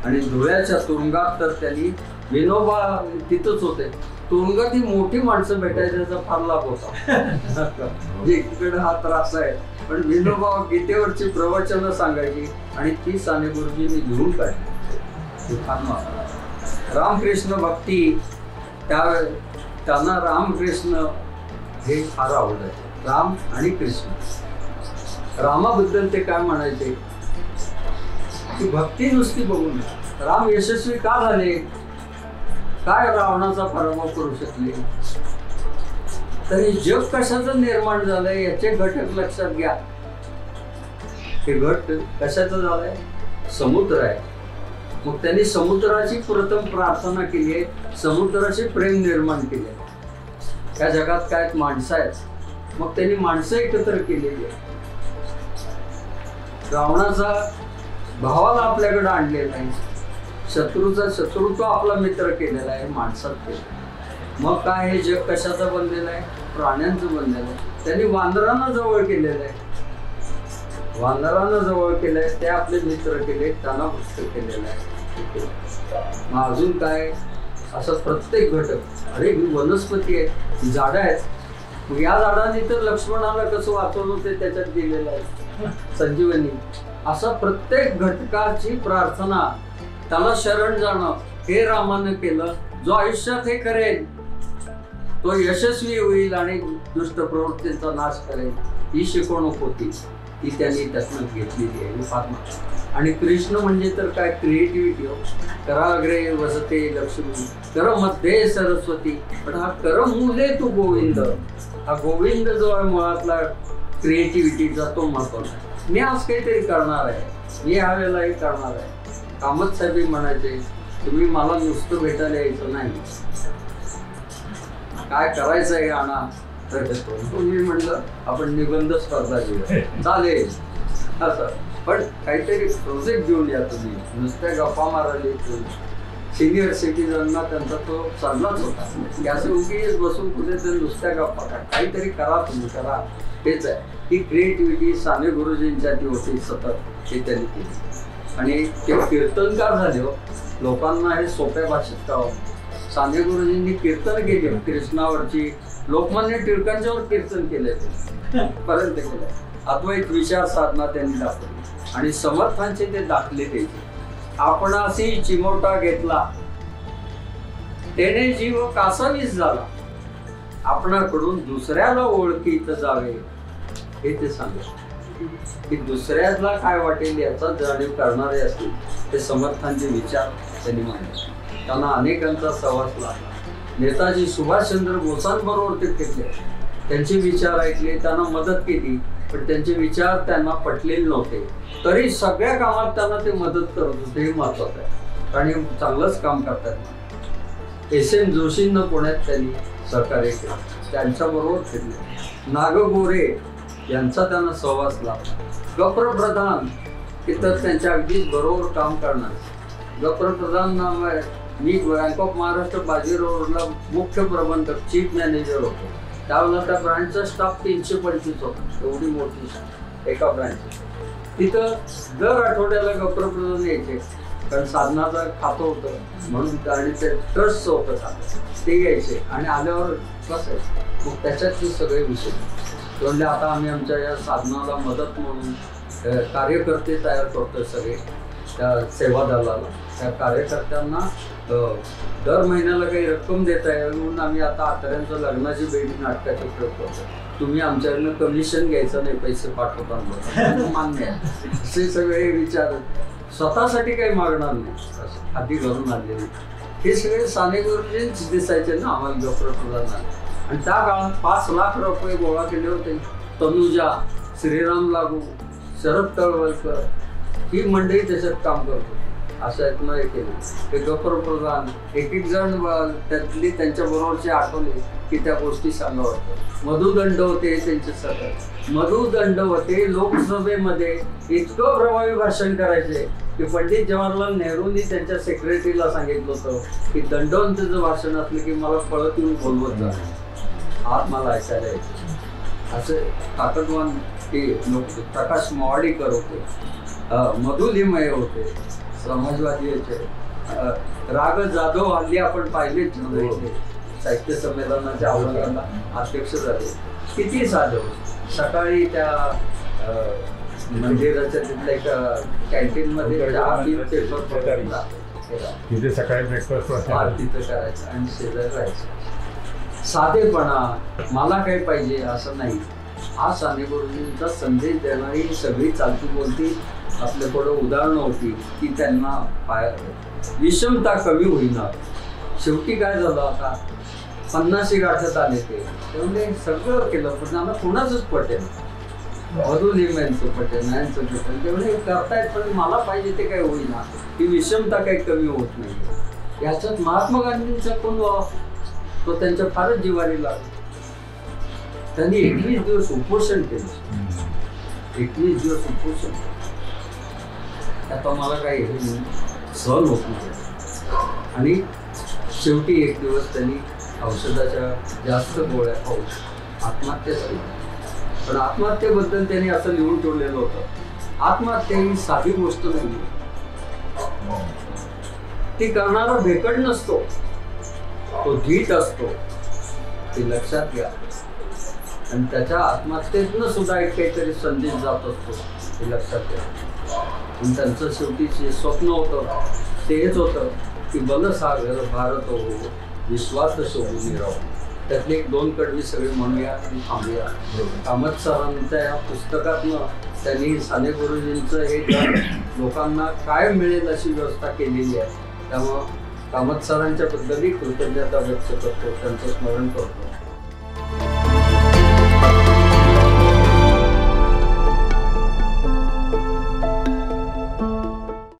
आणि धुळ्याच्या तुरुंगात तर त्यांनी विनोबा तिथंच होते. तुरुंगात ही मोठी माणसं भेटायचा फार लाभ होता. एकीकडे हा त्रास आहे, पण विनोबा गीतेवरची प्रवचनं सांगायची आणि ती साने गुरुजींनी लिहून काढली. रामकृष्ण भक्ती, त्यांना रामकृष्ण हे फार आवडायचे. राम आणि कृष्ण, रामाबद्दल ते काय म्हणायचे की भक्ती नुसती बघून राम यशस्वी का झाले, काय रावणाचा पराभव करू शकले, तर हे जग कशाचं निर्माण झालंय याचे घटक लक्षात घ्या. हे घट कशाचं झालंय, समुद्र आहे. मग त्यांनी समुद्राची प्रथम प्रार्थना केली आहे, समुद्राचे प्रेम निर्माण केले. त्या जगात काय माणसं आहेत, मग त्यांनी माणसं एकत्र केलेली आहे. रावणाचा भावाला आपल्याकडे आणलेला आहे, शत्रूचा शत्रुत्व आपला मित्र केलेला आहे, माणसात केलं. मग काय हे जग कशाचं बनलेलं आहे, प्राण्यांचं बनलेलं आहे. त्यांनी वानरांना जवळ केलेलं आहे, वानरांना जवळ केलंय, ते आपले मित्र केले, त्यांना भक्त केलेलं आहे. मग अजून काय, असं प्रत्येक घटक, अरे ही वनस्पती आहे, झाडं आहेत, मग या झाडांनी तर लक्ष्मणाला कसं वाचवलं ते त्याच्यात दिलेलं आहे, संजीवनी. असं प्रत्येक घटकाची प्रार्थना, त्याला शरण जाणं हे रामानं केलं. जो आयुष्यात हे करेल तो यशस्वी होईल आणि दुष्ट प्रवृत्तींचा नाश करेल, ही शिकवणूक होती, ती त्यांनी त्यातनं घेतलेली आहे. आणि कृष्ण म्हणजे तर काय, क्रिएटिव्हिटी हो. कराग्रे वसते लक्ष्मी, कर मध्ये सरस्वती, पण हा कर मुले तू गोविंद, हा गोविंद जो आहे मुळातला क्रिएटिव्हिटीचा, तो महत्वाचा आहे. मी आज काहीतरी करणार आहे, मी ह्या वेळेला हे करणार आहे. कामत साहेब म्हणायचे, तुम्ही मला नुसतं भेटायला यायचं नाही, काय करायचं आहे आणा. तर मी म्हटलं आपण निबंध स्पर्धा घेऊया, चालेल असं, पण काहीतरी प्रोजेक्ट घेऊन या तुम्ही, नुसत्या गप्पा मारायला. सिनियर सिटीजनना त्यांचा तो चाललाच होता की असं उगीच बसून कुठे तर नुसत्या गप्पा, काहीतरी करा तुम्ही, करा. तेच आहे, ही क्रिएटिव्हिटी साने गुरुजींच्या ती होती सतत, हे त्यांनी केली. आणि ते कीर्तनकार झाले हो, लोकांना हे सोप्या भाषेत कळावं. साने गुरुजींनी कीर्तन केली कृष्णावरची, लोकमान्य टिळकांच्यावर कीर्तन केले पर्यंत केलं. अद्वैत विचार साधना त्यांनी दाखवली आणि समर्थांचे ते दाखले द्यायचे. आपणासी चिमोटा घेतला त्याने जीव कासावीस झाला, आपणाकडून दुसऱ्याला ओळखीत जावे, हे ते सांगत की दुसऱ्याला काय वाटेल याचा जाणीव करणारे असतील ते समर्थांचे विचार त्यांनी मांडले. त्यांना अनेकांचा सहवास लागला. नेताजी सुभाषचंद्र बोसांबरोबर ते फिरले, त्यांचे विचार ऐकले, त्यांना मदत केली, पण त्यांचे विचार त्यांना पटलेले नव्हते. तरी सगळ्या कामात त्यांना ते मदत करत होते, हे महत्वाचं आहे, आणि चांगलंच काम करतात. एस.एन. जोशींना पुण्यात त्यांनी सहकार्य केलं, त्यांच्याबरोबर फिरले. नागगोरे यांचा त्यांना सहवास लागला. गप्रप्रधान इतर त्यांच्या अगदीच बरोबर काम करणार. गप्रप्रधान नाव आहे, मी बँक ऑफ महाराष्ट्र बाजीरावला मुख्य प्रबंधक, चीफ मॅनेजर होतो. त्यावेळेला त्या ब्रँचचा स्टाफ 325 होता, एवढी मोठी एका ब्रँच. तिथं दर आठवड्याला गप्रप्रधान यायचे, कारण साधनाचं खातं होतं म्हणून, आणि ते ट्रस्टचं होतं खातं, ते यायचे. आणि आल्यावर कसं आहे, मग त्याच्यात सगळे विषय म्हणजे आता आम्ही आमच्या या साधनाला मदत म्हणून कार्यकर्ते तयार करतो सगळे त्या सेवा दलाला. त्या कार्यकर्त्यांना दर महिन्याला काही रक्कम देता येईल म्हणून आम्ही आता आतऱ्यांचं लग्नाची बेडी नाटकाचे प्रयोग करतो. तुम्ही आमच्याकडनं कमिशन घ्यायचं नाही, पैसे पाठवताना मान्य आहे, असे सगळे विचार. स्वतःसाठी काही मागणार नाही, आधी घरून आणलेली. हे सगळे साने गुरुजींच दिसायचे ना आम्हाला गप्रप्रधानाला. आणि त्या काळात 5 लाख रुपये गोळा केले होते. तनुजा, श्रीराम लागू, शरद तळवलकर ही मंडळी त्याच्यात काम करतो. असं यातनं हे केलं. ते गप्रप्रधान एक जण त्यातली त्यांच्या बरोबरचे आठवले की त्या गोष्टी सांगा वाटतं. मधुदंड होते त्यांचे सगळं, मधुदंड होते. लोकसभेमध्ये इतकं प्रभावी भाषण करायचे की पंडित जवाहरलाल नेहरूंनी त्यांच्या सेक्रेटरीला सांगितलं होतं की दंडवंताचं भाषण असलं की मला पळत येऊन बोलवत जा, आज मला ऐकायला यायचं. असे ताकदवान ते लोक. प्रकाश मावाडीकर होते, मधुलिमय होते, समाजवादी याचे राग जाधव हल्ली आपण पाहिलेच साहित्य संमेलनाच्या आव्हानाला अध्यक्ष झाले. किती साधव सकाळी त्या मंदिराच्या तिथल्या एका कॅन्टीन मध्ये तिथे सकाळी ब्रेकफास्ट तिथं करायचं आणि शेजारी राहायचं. साधेपणा मला काय पाहिजे असं नाही. हा सानेगुरुजींचा संदेश देणारी सगळी चालती बोलती आपल्याकडं उदाहरणं होती की त्यांना विषमता कमी होईना. शेवटी काय झालं आता 50 गाठत आले त्यामुळे सगळं केलं पण आम्हाला कोणाचंच पटेल. मधुलिम यांचं पटेल यांचं पटेल तेवढे करतायत पण मला पाहिजे ते काय होईना. ही विषमता काही कमी होत नाही. याच्यात महात्मा गांधींचा कोण तो त्यांच्या फारच जिव्हारी लागला. त्यांनी 21 दिवस उपोषण केलं. 21 दिवस उपोषण. आता मला काही सहन होत नाही. आणि शेवटी एक दिवस त्यांनी औषधाच्या जास्त गोळ्या खाऊन आत्महत्या झाली. पण आत्महत्येबद्दल त्यांनी असं लिहून ठेवलेलं होतं, आत्महत्या ही साधी गोष्ट नाही. ती करणारा भेकड नसतो, तो धीट असतो. ते लक्षात घ्या. आणि त्याच्या आत्महत्येतनं सुद्धा एक काहीतरी संदेश जात असतो, हे लक्षात घ्या. आणि त्यांचं शेवटी स्वप्न होतं तेच होतं की बलसागर भारत हो विश्वास शोभून राहू. त्यातली 1-2 कडवी सगळी म्हणूया आणि थांबूया. कामत सरांच्या या पुस्तकातनं त्यांनी सानेगुरुजींचं हे लोकांना काय मिळेल अशी व्यवस्था केलेली आहे. त्यामुळं कामत सरांच्या बद्दलही कृतज्ञता व्यक्त करतो, त्यांचं स्मरण करतो.